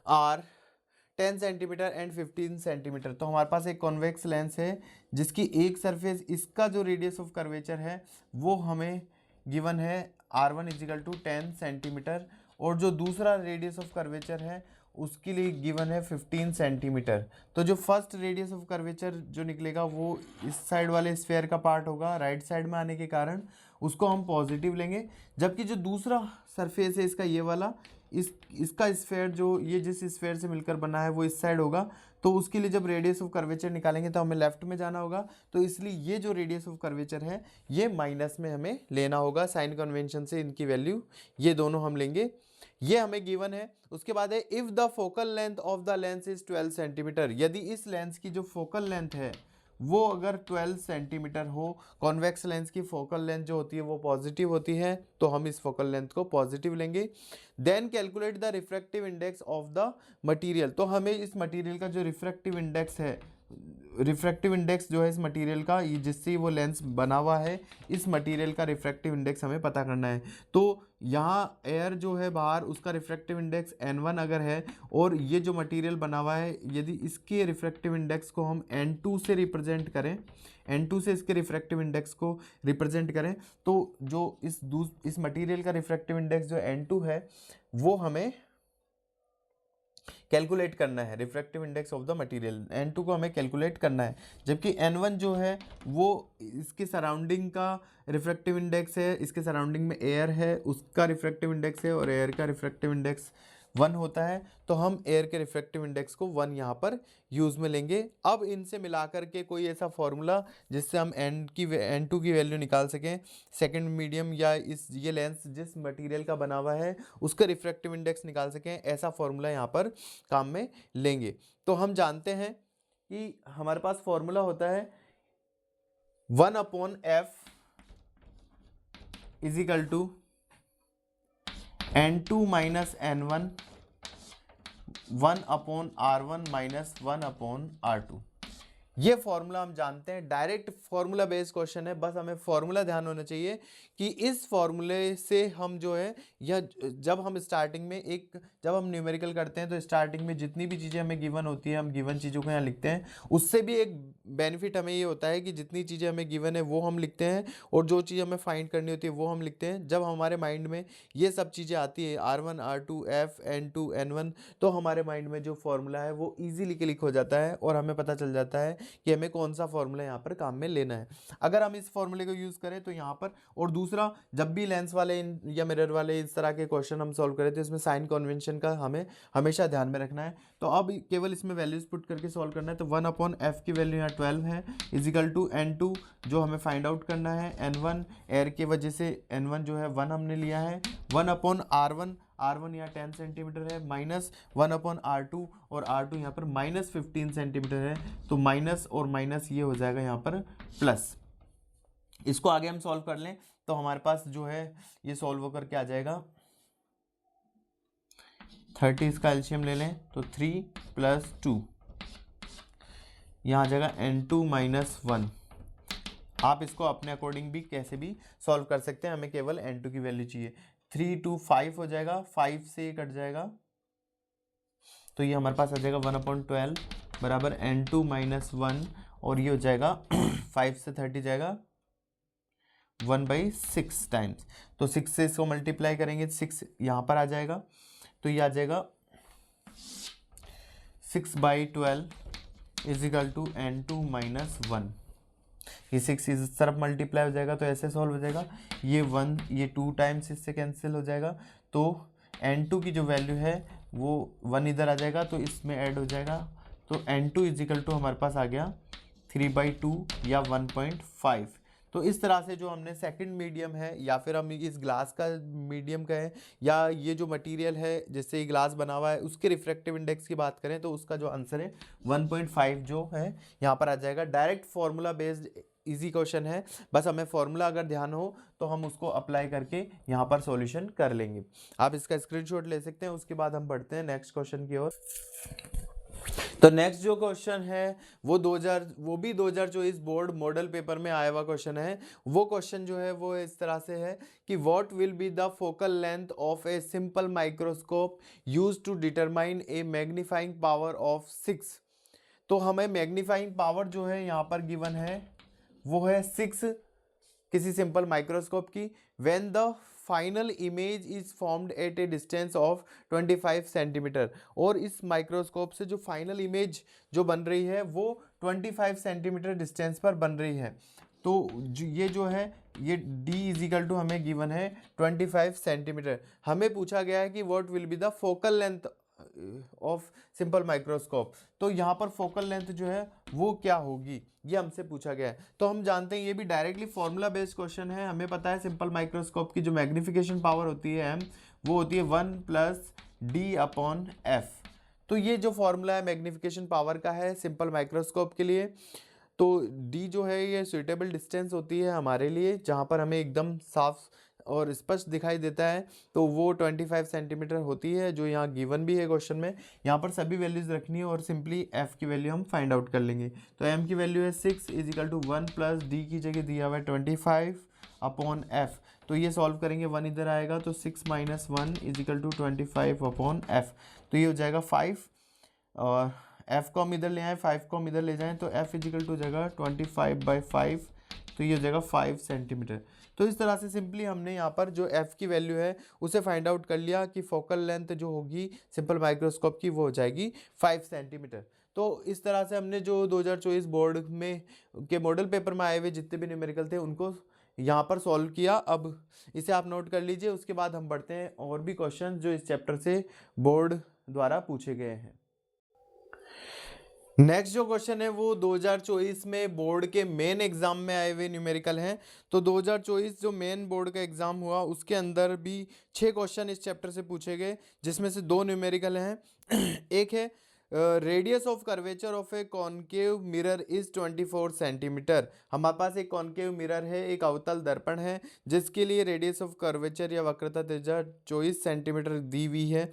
Speaker 1: are 10 centimetre and 15 centimetre. तो हमारे पास एक कॉन्वेक्स लेंस है जिसकी एक सरफेस, इसका जो रेडियस ऑफ कर्वेचर है वो हमें गिवन है R1 इजिकल टू 10 सेंटीमीटर, और जो दूसरा रेडियस ऑफ कर्वेचर है उसके लिए गिवन है 15 सेंटीमीटर। तो जो फर्स्ट रेडियस ऑफ कर्वेचर जो निकलेगा वो इस साइड वाले स्फेयर का पार्ट होगा, राइट साइड में आने के कारण उसको हम पॉजिटिव लेंगे। जबकि जो दूसरा सरफेस है इसका, ये वाला, इसका स्फेयर जो ये जिस स्फेयर से मिलकर बना है वो इस साइड होगा, तो उसके लिए जब रेडियस ऑफ कर्वेचर निकालेंगे तो हमें लेफ्ट में जाना होगा। तो इसलिए ये जो रेडियस ऑफ कर्वेचर है ये माइनस में हमें लेना होगा। साइन कन्वेंशन से इनकी वैल्यू ये दोनों हम लेंगे, ये हमें गिवन है। उसके बाद है if the focal length of the lens is 12 centimetre, यदि इस लेंस की जो फोकल लेंथ है वो अगर 12 सेंटीमीटर हो, कॉन्वेक्स लेंस की फोकल लेंथ जो होती है वो पॉजिटिव होती है, तो हम इस फोकल लेंथ को पॉजिटिव लेंगे। Then calculate the refractive index of the material, तो हमें इस मटेरियल का जो रिफ्रैक्टिव इंडेक्स है, रिफ्रैक्टिव इंडेक्स जो है इस मटेरियल का, ये जिससे वो लेंस बना हुआ है, इस मटेरियल का रिफ्रैक्टिव इंडेक्स हमें पता करना है। तो यहाँ एयर जो है बाहर, उसका रिफ्रैक्टिव इंडेक्स n1 अगर है, और ये जो मटेरियल बना हुआ है यदि इसके रिफ्रैक्टिव इंडेक्स को हम n2 से रिप्रेजेंट करें, n2 से इसके रिफ्रैक्टिव इंडेक्स को रिप्रेजेंट करें, तो जो इस मटेरियल का रिफ्रैक्टिव इंडेक्स जो n2 है वो हमें कैलकुलेट करना है। Refractive index of the material n2 को हमें कैलकुलेट करना है। जबकि n1 जो है वो इसके सराउंडिंग का रिफ्रैक्टिव इंडेक्स है, इसके सराउंडिंग में एयर है उसका रिफ्रैक्टिव इंडेक्स है, और एयर का रिफ्रैक्टिव इंडेक्स 1 होता है, तो हम एयर के रिफ्रैक्टिव इंडेक्स को 1 यहाँ पर यूज़ में लेंगे। अब इनसे मिलाकर के कोई ऐसा फॉर्मूला जिससे हम n2 की वैल्यू निकाल सकें, सेकंड मीडियम या ये लेंस जिस मटेरियल का बना हुआ है उसका रिफ्रैक्टिव इंडेक्स निकाल सकें, ऐसा फॉर्मूला यहाँ पर काम में लेंगे। तो हम जानते हैं कि हमारे पास फॉर्मूला होता है 1/f is equal to n2 minus n1 1/r1 minus 1/r2। ये फॉर्मूला हम जानते हैं, डायरेक्ट फॉर्मूला बेस्ड क्वेश्चन है, बस हमें फॉर्मूला ध्यान होना चाहिए कि इस फॉर्मूले से हम जो है, या जब हम स्टार्टिंग में जब हम न्यूमेरिकल करते हैं तो स्टार्टिंग में जितनी भी चीज़ें हमें गिवन होती है हम गिवन चीज़ों को यहाँ लिखते हैं। उससे भी एक बेनिफिट हमें ये होता है कि जितनी चीज़ें हमें गिवन है वो हम लिखते हैं, और जो चीज़ हमें फाइंड करनी होती है वो हम लिखते हैं। जब हमारे माइंड में ये सब चीज़ें आती है R1 R2 F N2 N1, तो हमारे माइंड में जो फॉर्मूला है वो ईजिली क्लिक हो जाता है और हमें पता चल जाता है कि हमें कौन सा फॉर्मूला यहाँ पर काम में लेना है। अगर हम इस फॉर्मूले को यूज़ करें तो यहाँ पर, और दूसरा, जब भी लेंस वाले या मिरर वाले इस तरह के क्वेश्चन हम सॉल्व करें तो इसमें साइन कन्वेंशन का हमें हमेशा ध्यान में रखना है। तो अब केवल इसमें वैल्यूज पुट करके सॉल्व करना है। तो 1/f की वैल्यू यहाँ 12 है, इजिकल टू N2 जो हमें फाइंड आउट करना है, N1 एयर की वजह से N1 जो है 1 हमने लिया है, 1/R1, R1 यहाँ 10 सेंटीमीटर है, माइनस 1/R2, और R2 यहाँ पर माइनस 15 सेंटीमीटर है। तो माइनस और माइनस ये हो जाएगा यहाँ पर प्लस। इसको आगे हम सॉल्व कर लें तो हमारे पास जो है ये सॉल्व होकर के आ जाएगा 30, इसका एलसीएम ले लें तो 3 + 2, यहाँ आ जाएगा N2 - 1। आप इसको अपने अकॉर्डिंग भी कैसे भी सॉल्व कर सकते हैं, हमें केवल N2 की वैल्यू चाहिए। 3 2 5 हो जाएगा, 5 से कट जाएगा तो ये हमारे पास आ जाएगा 1/12 बराबर N2 - 1, और ये हो जाएगा 5 से 30 जाएगा 1/6 टाइम्स। तो 6 से इसको मल्टीप्लाई करेंगे, 6 यहाँ पर आ जाएगा, तो ये आ जाएगा 6/12 इजिकल टू N2 - 1। ये 6 इस तरफ मल्टीप्लाई हो जाएगा तो ऐसे सॉल्व हो जाएगा, ये 1 ये 2 टाइम्स इससे कैंसिल हो जाएगा, तो N2 की जो वैल्यू है वो 1 इधर आ जाएगा तो इसमें ऐड हो जाएगा। तो N2 इजिकल टू हमारे पास आ गया 3/2 या 1.5। तो इस तरह से जो हमने सेकंड मीडियम है, या फिर हम इस ग्लास का मीडियम कहें, या ये जो मटेरियल है जिससे ये ग्लास बना हुआ है उसके रिफ्रैक्टिव इंडेक्स की बात करें तो उसका जो आंसर है 1.5 जो है यहाँ पर आ जाएगा। Direct formula based easy question है, बस हमें फार्मूला अगर ध्यान हो तो हम उसको अप्लाई करके यहाँ पर सॉल्यूशन कर लेंगे। आप इसका स्क्रीनशॉट ले सकते हैं। उसके बाद हम बढ़ते हैं नेक्स्ट क्वेश्चन की ओर। तो नेक्स्ट जो क्वेश्चन है वो 2024 बोर्ड मॉडल पेपर में आया हुआ क्वेश्चन है। वो क्वेश्चन जो है वो इस तरह से है कि what will be the focal length of a simple microscope used to determine a magnifying power of 6। तो हमें मैग्नीफाइंग पावर जो है यहाँ पर गिवन है वो है 6 किसी सिंपल माइक्रोस्कोप की, when the final image is formed at A distance of 25 centimetre. और इस माइक्रोस्कोप से जो फाइनल इमेज जो बन रही है वो 25 सेंटीमीटर डिस्टेंस पर बन रही है। तो ये जो है ये D इजिकल टू हमें गिवन है 25 सेंटीमीटर। हमें पूछा गया है कि what will be the focal length of simple microscope. तो यहाँ पर फोकल लेंथ जो है वो क्या होगी ये हमसे पूछा गया है। तो हम जानते हैं ये भी डायरेक्टली फॉर्मूला बेस्ड क्वेश्चन है। हमें पता है सिंपल माइक्रोस्कोप की जो मैग्निफिकेशन पावर होती है m, वो होती है 1 + D/f। तो ये जो फॉर्मूला है मैग्निफिकेशन पावर का है सिंपल माइक्रोस्कोप के लिए। तो D जो है ये सुइटेबल डिस्टेंस होती है हमारे लिए जहाँ पर हमें एकदम साफ और स्पष्ट दिखाई देता है, तो वो 25 सेंटीमीटर होती है जो यहाँ गिवन भी है क्वेश्चन में। यहाँ पर सभी वैल्यूज रखनी है और सिंपली f की वैल्यू हम फाइंड आउट कर लेंगे। तो m की वैल्यू है 6 इजिकल टू 1 + d की जगह दिया हुआ है 25/f। तो ये सॉल्व करेंगे 1 इधर आएगा तो 6 - 1 इजिकल टू 25/f। तो ये हो जाएगा 5, और f को हम इधर ले आए 5 को हम इधर ले जाएं तो f इजिकल टू हो जाएगा 25/5। तो ये हो जाएगा 5 सेंटीमीटर। तो इस तरह से सिंपली हमने यहाँ पर जो f की वैल्यू है उसे फाइंड आउट कर लिया कि फोकल लेंथ जो होगी सिंपल माइक्रोस्कोप की वो हो जाएगी 5 सेंटीमीटर। तो इस तरह से हमने जो 2024 बोर्ड में के मॉडल पेपर में आए हुए जितने भी न्यूमेरिकल थे उनको यहाँ पर सॉल्व किया। अब इसे आप नोट कर लीजिए। उसके बाद हम बढ़ते हैं और भी क्वेश्चन जो इस चैप्टर से बोर्ड द्वारा पूछे गए हैं। नेक्स्ट जो क्वेश्चन है वो 2024 में बोर्ड के मेन एग्जाम में आए हुए न्यूमेरिकल हैं। तो 2024 जो मेन बोर्ड का एग्जाम हुआ उसके अंदर भी 6 क्वेश्चन इस चैप्टर से पूछे गए, जिसमें से 2 न्यूमेरिकल हैं। एक है radius of curvature of A concave mirror is 24 centimetre. हमारे पास एक कॉनकेव मिरर है, एक अवतल दर्पण है, जिसके लिए रेडियस ऑफ कर्वेचर या वक्रता त्रिज्या 24 सेंटीमीटर दी हुई है।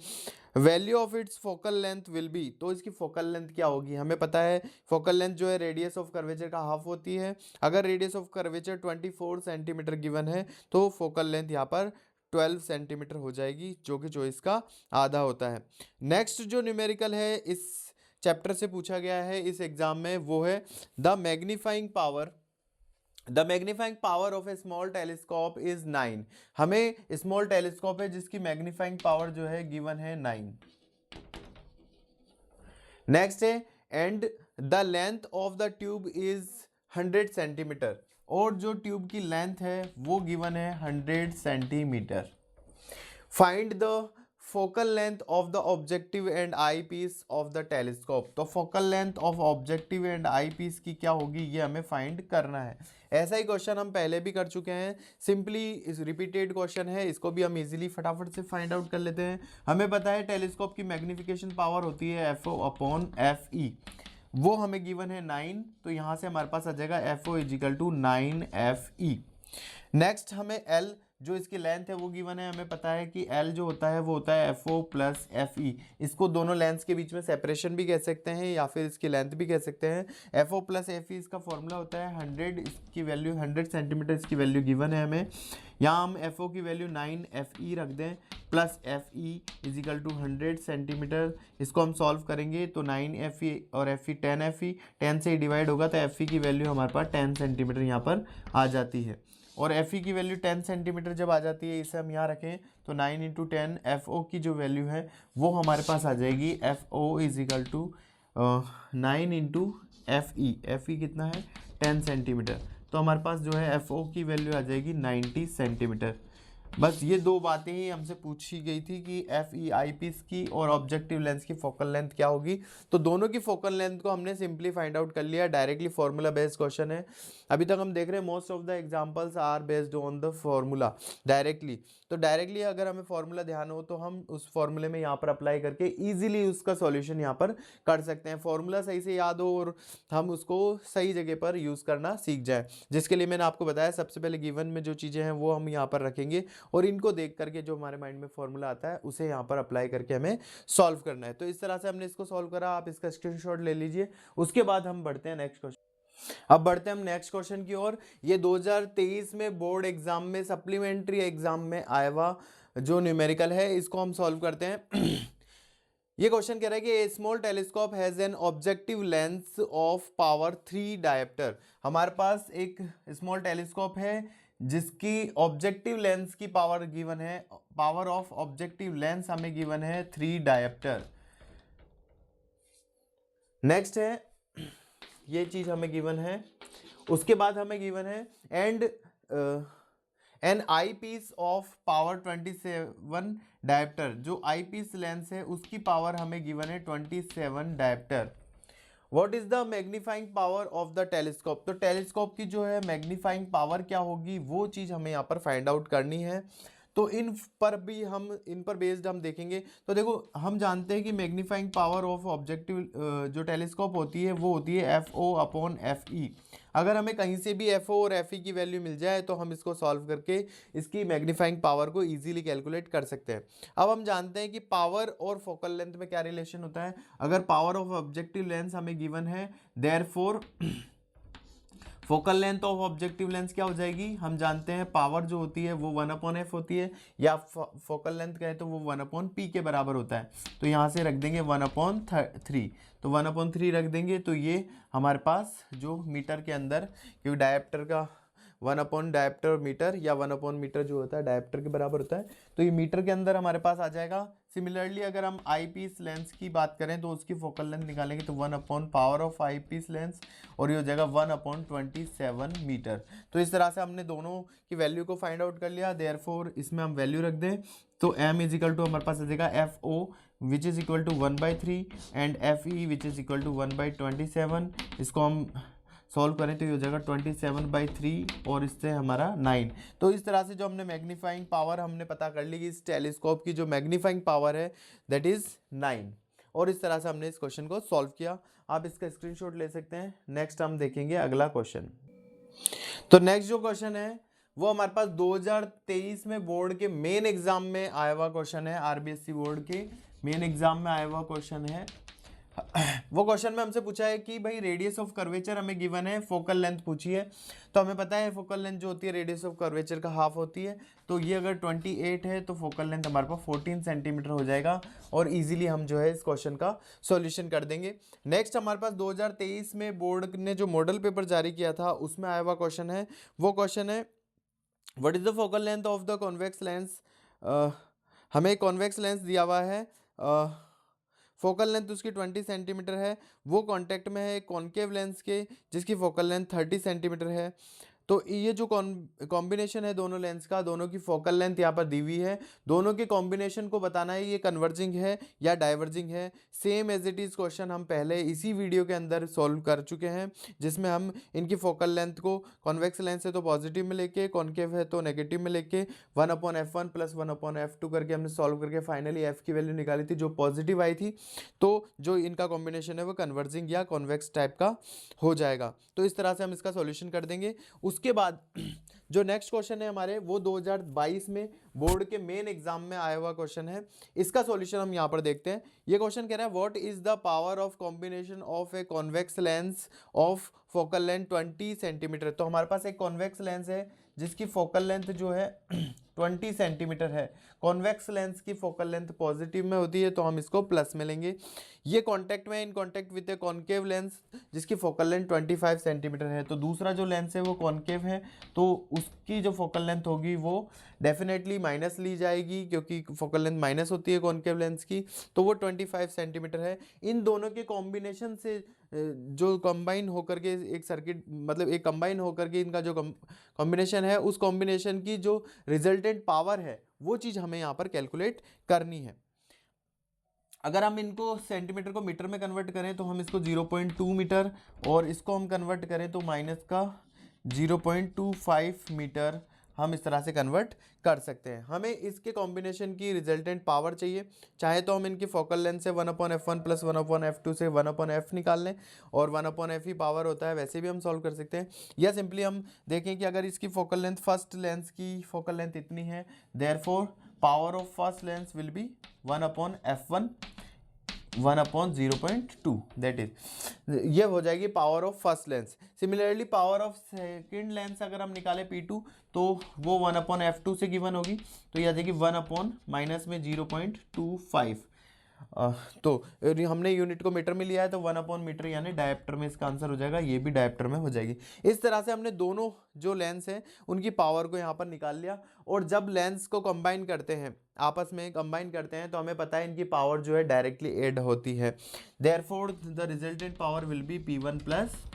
Speaker 1: Value of its focal length will be, तो इसकी फोकल लेंथ क्या होगी, हमें पता है फोकल लेंथ जो है रेडियस ऑफ कर्वेचर का हाफ होती है। अगर radius of curvature 24 centimetre given है तो फोकल लेंथ यहाँ पर 12 सेंटीमीटर हो जाएगी, जो कि 24 का आधा होता है। नेक्स्ट जो न्यूमेरिकल है इस चैप्टर से पूछा गया है इस एग्जाम में, वो है the magnifying power of A small telescope is 9। हमें स्मॉल टेलीस्कोप है जिसकी मैग्नीफाइंग पावर जो है गिवन है 9। नेक्स्ट है and the length of the tube is 100 centimetre, और जो ट्यूब की लेंथ है वो गिवन है 100 centimetre. Find the focal length of the objective and I piece of the telescope, तो focal length of objective and I piece की क्या होगी ये हमें फाइंड करना है। ऐसा ही क्वेश्चन हम पहले भी कर चुके हैं, सिंपली इस रिपीटेड क्वेश्चन है, इसको भी हम इजीली फटाफट से फाइंड आउट कर लेते हैं। हमें पता है टेलीस्कोप की मैग्निफिकेशन पावर होती है FO अपॉन FE, वो हमें गिवन है 9, तो यहाँ से हमारे पास आ जाएगा FO is equal to 9FE। Next हमें L जो इसकी लेंथ है वो गिवन है, हमें पता है कि L जो होता है वो होता है FO प्लस FE। इसको दोनों लेंथ्स के बीच में सेपरेशन भी कह सकते हैं या फिर इसकी लेंथ भी कह सकते हैं। FO प्लस FE इसका फॉर्मूला होता है 100, इसकी वैल्यू 100 सेंटीमीटर इसकी वैल्यू गिवन है हमें। यहाँ हम FO की वैल्यू 9FE रख दें plus FE is equal to 100 centimetre. इसको हम सॉल्व करेंगे तो 9FE और FE 10FE, 10 से डिवाइड होगा तो FE की वैल्यू हमारे पास 10 सेंटीमीटर यहाँ पर आ जाती है। और FE की वैल्यू 10 सेंटीमीटर जब आ जाती है, इसे हम यहाँ रखें तो 9 इंटू 10 FO की जो वैल्यू है वो हमारे पास आ जाएगी FO is equal to 9 into FE कितना है 10 सेंटीमीटर, तो हमारे पास जो है FO की वैल्यू आ जाएगी 90 सेंटीमीटर। बस ये दो बातें ही हमसे पूछी गई थी कि FE आई पीस की और ऑब्जेक्टिव लेंस की फोकल लेंथ क्या होगी, तो दोनों की फोकल लेंथ को हमने सिंपली फाइंड आउट कर लिया। डायरेक्टली फॉर्मूला बेस्ड क्वेश्चन है। अभी तक हम देख रहे हैं most of the examples are based on the formula directly, तो डायरेक्टली अगर हमें फॉर्मूला ध्यान हो तो हम उस फॉर्मूले में यहाँ पर अप्लाई करके ईजिली उसका सॉल्यूशन यहाँ पर कर सकते हैं। फॉर्मूला सही से याद हो और हम उसको सही जगह पर यूज़ करना सीख जाए, जिसके लिए मैंने आपको बताया सबसे पहले गिवन में जो चीज़ें हैं वो हम यहाँ पर रखेंगे और इनको देख करके जो हमारे माइंड में फॉर्मूला आता है उसे यहाँ पर अप्लाई करके हमें सॉल्व करना है। तो इस तरह से हमने इसको सॉल्व करा, आप इसका स्क्रीनशॉट ले लीजिए। उसके बाद हम बढ़ते हैं नेक्स्ट क्वेश्चन। अब बढ़ते हैं हम नेक्स्ट क्वेश्चन की ओर। ये 2023 में बोर्ड एग्जाम में सप्लीमेंट्री एग्जाम में आया हुआ जो न्यूमेरिकल है, इसको हम सॉल्व करते हैं। ये क्वेश्चन कह रहा है कि a small telescope has an objective lens of power 3 dioptre. हमारे पास एक स्मॉल टेलीस्कोप है जिसकी ऑब्जेक्टिव लेंस की पावर गिवन है, पावर ऑफ ऑब्जेक्टिव लेंस हमें गिवन है 3 डायोप्टर। नेक्स्ट है ये चीज हमें गिवन है, उसके बाद हमें गिवन है and an I piece of power 27 dioptre. जो आई पीस लेंस है उसकी पावर हमें गिवन है 27 dioptre. What is the magnifying power of the telescope, तो टेलीस्कोप की जो है मैग्नीफाइंग पावर क्या होगी वो चीज़ हमें यहाँ पर फाइंड आउट करनी है। तो इन पर बेस्ड हम देखेंगे। तो देखो हम जानते हैं कि मैग्नीफाइंग पावर ऑफ ऑब्जेक्टिव जो टेलीस्कोप होती है वो होती है FO अपॉन FE। अगर हमें कहीं से भी FO और FE की वैल्यू मिल जाए तो हम इसको सॉल्व करके इसकी मैग्नीफाइंग पावर को इजीली कैलकुलेट कर सकते हैं। अब हम जानते हैं कि पावर और फोकल लेंथ में क्या रिलेशन होता है। अगर पावर ऑफ ऑब्जेक्टिव लेंस हमें गिवन है, therefore focal length of objective lens क्या हो जाएगी, हम जानते हैं पावर जो होती है वो 1/f होती है, या फोकल लेंथ कहे तो वो 1/p के बराबर होता है। तो यहाँ से रख देंगे 1/3, तो 1/3 रख देंगे तो ये हमारे पास जो मीटर के अंदर, क्योंकि डायोप्टर का 1/डायोप्टर मीटर या 1/मीटर जो होता है डायोप्टर के बराबर होता है, तो ये मीटर के अंदर हमारे पास आ जाएगा। सिमिलरली अगर हम आई पीस लेंस की बात करें तो उसकी फोकल लेंथ निकालेंगे तो 1/पावर ऑफ आई पीस लेंस, और ये हो जाएगा 1/27 मीटर। तो इस तरह से हमने दोनों की वैल्यू को फाइंड आउट कर लिया। देयरफॉर इसमें हम वैल्यू रख दें तो m इजिकल टू हमारे पास आ जाएगा FO which is equal to 1/3 and FE which is equal to 1/27। इसको हम सॉल्व करें तो ये हो जाएगा 27/3 और इससे हमारा 9। तो इस तरह से जो हमने मैग्नीफाइंग पावर हमने पता कर ली कि इस टेलीस्कोप की जो मैग्नीफाइंग पावर है दैट इज 9। और इस तरह से हमने इस क्वेश्चन को सॉल्व किया। आप इसका स्क्रीनशॉट ले सकते हैं। नेक्स्ट हम देखेंगे अगला क्वेश्चन। तो नेक्स्ट जो क्वेश्चन है वो हमारे पास 2023 में बोर्ड के मेन एग्जाम में आया हुआ क्वेश्चन है। आरबीएससी बोर्ड के मेन एग्जाम में आया हुआ क्वेश्चन है। वो क्वेश्चन में हमसे पूछा है कि भाई रेडियस ऑफ कर्वेचर हमें गिवन है, फोकल लेंथ पूछी है। तो हमें पता है फोकल लेंथ जो होती है रेडियस ऑफ कर्वेचर का हाफ होती है। तो ये अगर 28 है तो फोकल लेंथ हमारे पास 14 सेंटीमीटर हो जाएगा और इजीली हम जो है इस क्वेश्चन का सॉल्यूशन कर देंगे। नेक्स्ट हमारे पास 2023 में बोर्ड ने जो मॉडल पेपर जारी किया था उसमें आया हुआ क्वेश्चन है। वो क्वेश्चन है what is the focal length of the convex lens. हमें कॉन्वेक्स लेंस दिया हुआ है, फोकल लेंथ उसकी 20 सेंटीमीटर है। वो कॉन्टैक्ट में है कॉन्केव लेंस के जिसकी फोकल लेंथ 30 सेंटीमीटर है। तो ये जो कॉम्बिनेशन है दोनों लेंस का, दोनों की फोकल लेंथ यहाँ पर दी हुई है। दोनों के कॉम्बिनेशन को बताना है ये कन्वर्जिंग है या डाइवर्जिंग है। Same as it is question हम पहले इसी वीडियो के अंदर सॉल्व कर चुके हैं, जिसमें हम इनकी फोकल लेंथ को कॉन्वेक्स लेंस है तो पॉजिटिव में लेके, कॉन्केव है तो नेगेटिव में लेके 1/f1 + 1/f2 करके हमने सॉल्व करके फाइनली एफ की वैल्यू निकाली थी जो पॉजिटिव आई थी। तो जो इनका कॉम्बिनेशन है वो कन्वर्जिंग या कॉन्वेक्स टाइप का हो जाएगा। तो इस तरह से हम इसका सॉल्यूशन कर देंगे। उसके बाद जो नेक्स्ट क्वेश्चन है हमारे वो 2022 में बोर्ड के मेन एग्जाम में आया हुआ क्वेश्चन है। इसका सॉल्यूशन हम यहाँ पर देखते हैं। ये क्वेश्चन कह रहा है what is the power of combination of a convex lens of focal length 20 centimeter. तो हमारे पास एक कॉन्वेक्स लेंस है जिसकी फोकल लेंथ जो है 20 सेंटीमीटर है। कॉन्वेक्स लेंस की फोकल लेंथ पॉजिटिव में होती है तो हम इसको प्लस में लेंगे। ये कॉन्टैक्ट में in contact with a concave lens जिसकी फोकल लेंथ 25 सेंटीमीटर है। तो दूसरा जो लेंस है वो कॉन्केव है तो उसकी जो फोकल लेंथ होगी वो डेफिनेटली माइनस ली जाएगी क्योंकि फोकल लेंथ माइनस होती है कॉन्केव लेंस की। तो वो 25 सेंटीमीटर है। इन दोनों के कॉम्बिनेशन से जो कंबाइन होकर के एक सर्किट मतलब एक कंबाइन होकर के इनका जो कॉम्बिनेशन है उस कॉम्बिनेशन की जो रिजल्टेंट पावर है वो चीज़ हमें यहाँ पर कैलकुलेट करनी है। अगर हम इनको सेंटीमीटर को मीटर में कन्वर्ट करें तो हम इसको 0.2 मीटर और इसको हम कन्वर्ट करें तो माइनस का 0.25 मीटर हम इस तरह से कन्वर्ट कर सकते हैं। हमें इसके कॉम्बिनेशन की रिजल्टेंट पावर चाहिए। चाहे तो हम इनकी फोकल लेंथ से 1/f1 + 1/f2 से 1/f निकाल लें और 1/f ही पावर होता है, वैसे भी हम सॉल्व कर सकते हैं। या सिंपली हम देखें कि अगर इसकी फोकल लेंथ फर्स्ट लेंस की फोकल लेंथ इतनी है therefore power of first lens will be 1/f1 1/0.2 that is ये हो जाएगी power of first lens. Similarly power of second lens अगर हम निकाले P2 तो वो 1/f2 से गिवन होगी। तो ये आ जाएगी 1/-0.25। तो हमने यूनिट को मीटर में लिया है तो 1/मीटर यानी डायप्टर में इसका आंसर हो जाएगा। ये भी डायप्टर में हो जाएगी। इस तरह से हमने दोनों जो लेंस हैं उनकी पावर को यहाँ पर निकाल लिया। और जब लेंस को कंबाइन करते हैं आपस में कंबाइन करते हैं तो हमें पता है इनकी पावर जो है डायरेक्टली ऐड होती है। Therefore the resultant power will be P1 +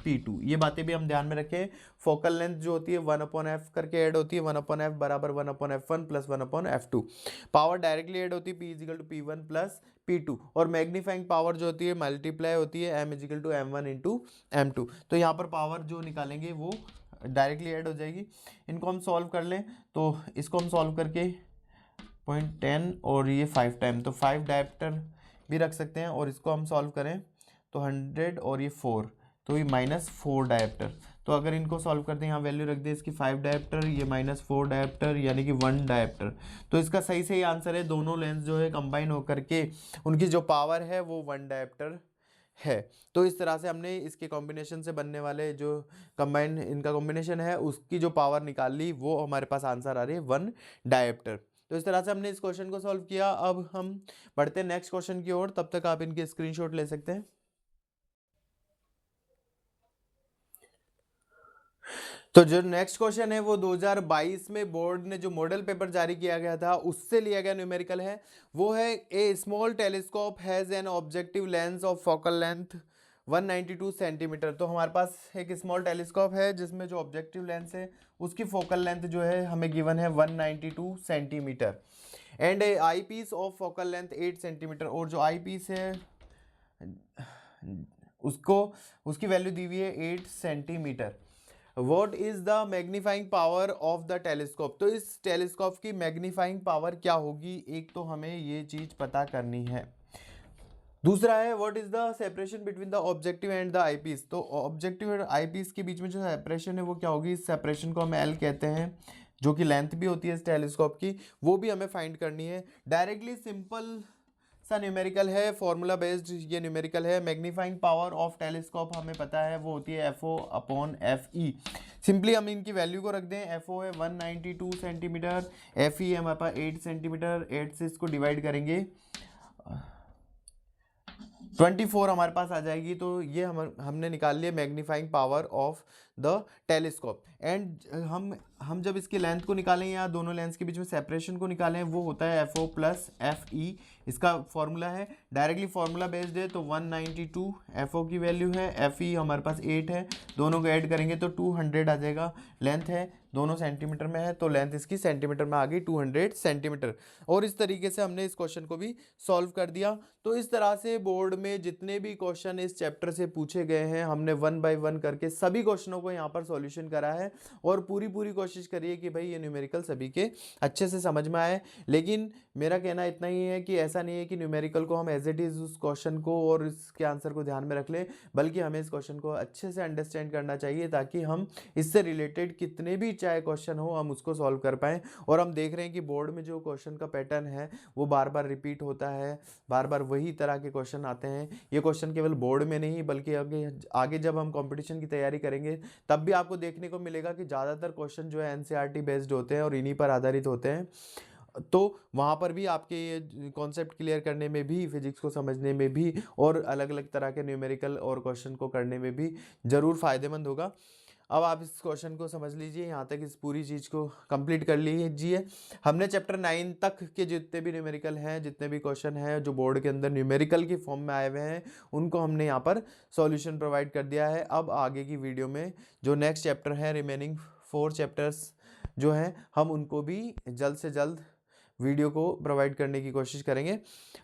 Speaker 1: P2। ये बातें भी हम ध्यान में रखें। फोकल लेंथ जो होती है 1/f करके ऐड होती है। 1/f बराबर 1/f1 + 1/f2। Power directly add होती है P = P1 + P2 और मैग्नीफाइंग पावर जो होती है मल्टीप्लाई होती है M = M1 × M2। तो यहाँ पर पावर जो निकालेंगे वो डायरेक्टली ऐड हो जाएगी। इनको हम सॉल्व कर लें तो इसको हम सॉल्व करके 0.10 और ये 5 टाइम तो 5 डायप्टर भी रख सकते हैं और इसको हम सॉल्व करें तो 100 और ये 4 तो ये -4 डायप्टर। तो अगर इनको सॉल्व करते हैं यहाँ वैल्यू रख दें इसकी 5 डायप्टर ये -4 डायप्टर यानी कि 1 डायप्टर। तो इसका सही से आंसर है दोनों लेंस जो है कंबाइन होकर के उनकी जो पावर है वो 1 डायप्टर है। तो इस तरह से हमने इसके कॉम्बिनेशन से बनने वाले जो कंबाइन इनका कॉम्बिनेशन है उसकी जो पावर निकाल ली वो हमारे पास आंसर आ रही है 1 डायप्टर। तो इस तरह से हमने इस क्वेश्चन को सॉल्व किया। अब हम बढ़ते हैं नेक्स्ट क्वेश्चन की ओर, तब तक आप इनके स्क्रीनशॉट ले सकते हैं। तो जो नेक्स्ट क्वेश्चन है वो 2022 में बोर्ड ने जो मॉडल पेपर जारी किया गया था उससे लिया गया न्यूमेरिकल है। वो है a small telescope has an objective lens of focal length 192 centimetre. तो हमारे पास एक स्मॉल टेलीस्कोप है जिसमें जो ऑब्जेक्टिव लेंस है उसकी फोकल लेंथ जो है हमें गिवन है 192 centimetre and a I piece of focal length 8 centimetre. और जो आई पीस है उसको उसकी वैल्यू दी हुई है 8 centimetre. What is the magnifying power of the telescope. तो इस टेलीस्कोप की मैग्नीफाइंग पावर क्या होगी, एक तो हमें ये चीज पता करनी है। दूसरा है what is the separation between the objective and the eyepiece. तो ऑब्जेक्टिव और आईपीस के बीच में जो सेपरेशन है वो क्या होगी, इस सेपरेशन को हम एल कहते हैं, जो कि लेंथ भी होती है इस टेलीस्कोप की, वो भी हमें फाइंड करनी है। डायरेक्टली सिंपल सा न्यूमेरिकल है, फॉर्मूला बेस्ड ये न्यूमेरिकल है। मैग्नीफाइंग पावर ऑफ टेलीस्कोप हमें पता है वो होती है F O upon F E. Simply हम इनकी वैल्यू को रख दें, एफ ओ है 192 सेंटीमीटर, एफ ई है हमारे पास 8 सेंटीमीटर, 8 से इसको डिवाइड करेंगे 24 हमारे पास आ जाएगी। तो ये हमने निकाल लिया magnifying power of the telescope. And हम जब इसकी लेंथ को निकालें या दोनों लेंस के बीच में सेपरेशन को निकालें, वो होता है F O plus F E, इसका फॉर्मूला है। डायरेक्टली फॉर्मूला बेस्ड है तो 192 एफ ओ की वैल्यू है, एफ ई हमारे पास 8 है, दोनों को ऐड करेंगे तो 200 आ जाएगा। लेंथ है दोनों सेंटीमीटर में है तो लेंथ इसकी सेंटीमीटर में आ गई 200 सेंटीमीटर। और इस तरीके से हमने इस क्वेश्चन को भी सॉल्व कर दिया। तो इस तरह से बोर्ड में जितने भी क्वेश्चन इस चैप्टर से पूछे गए हैं हमने 1 बाय 1 करके सभी क्वेश्चनों को यहाँ पर सॉल्यूशन करा है। और पूरी कोशिश करिए कि भाई ये न्यूमेरिकल सभी के अच्छे से समझ में आए। लेकिन मेरा कहना इतना ही है कि ऐसा नहीं है कि न्यूमेरिकल को हम एज इट इज़ उस क्वेश्चन को और इसके आंसर को ध्यान में रख लें, बल्कि हमें इस क्वेश्चन को अच्छे से अंडरस्टैंड करना चाहिए ताकि हम इससे रिलेटेड कितने भी चाहे क्वेश्चन हो हम उसको सॉल्व कर पाएँ। और हम देख रहे हैं कि बोर्ड में जो क्वेश्चन का पैटर्न है वो बार बार रिपीट होता है, बार बार वही तरह के क्वेश्चन आते हैं। ये क्वेश्चन केवल बोर्ड में नहीं बल्कि आगे जब हम कंपटीशन की तैयारी करेंगे तब भी आपको देखने को मिलेगा कि ज़्यादातर क्वेश्चन जो है एनसीईआरटी बेस्ड होते हैं और इन्हीं पर आधारित होते हैं। तो वहाँ पर भी आपके ये कॉन्सेप्ट क्लियर करने में भी, फिजिक्स को समझने में भी और अलग अलग तरह के न्यूमेरिकल और क्वेश्चन को करने में भी ज़रूर फ़ायदेमंद होगा। अब आप इस क्वेश्चन को समझ लीजिए, यहाँ तक इस पूरी चीज़ को कंप्लीट कर लीजिए। हमने चैप्टर 9 तक के जितने भी न्यूमेरिकल हैं, जितने भी क्वेश्चन हैं जो बोर्ड के अंदर न्यूमेरिकल की फॉर्म में आए हुए हैं, उनको हमने यहाँ पर सॉल्यूशन प्रोवाइड कर दिया है। अब आगे की वीडियो में जो नेक्स्ट चैप्टर है, रिमेनिंग 4 चैप्टर्स जो हैं, हम उनको भी जल्द से जल्द वीडियो को प्रोवाइड करने की कोशिश करेंगे।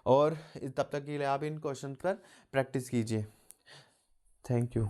Speaker 1: और तब तक के लिए आप इन क्वेश्चन पर प्रैक्टिस कीजिए। Thank you.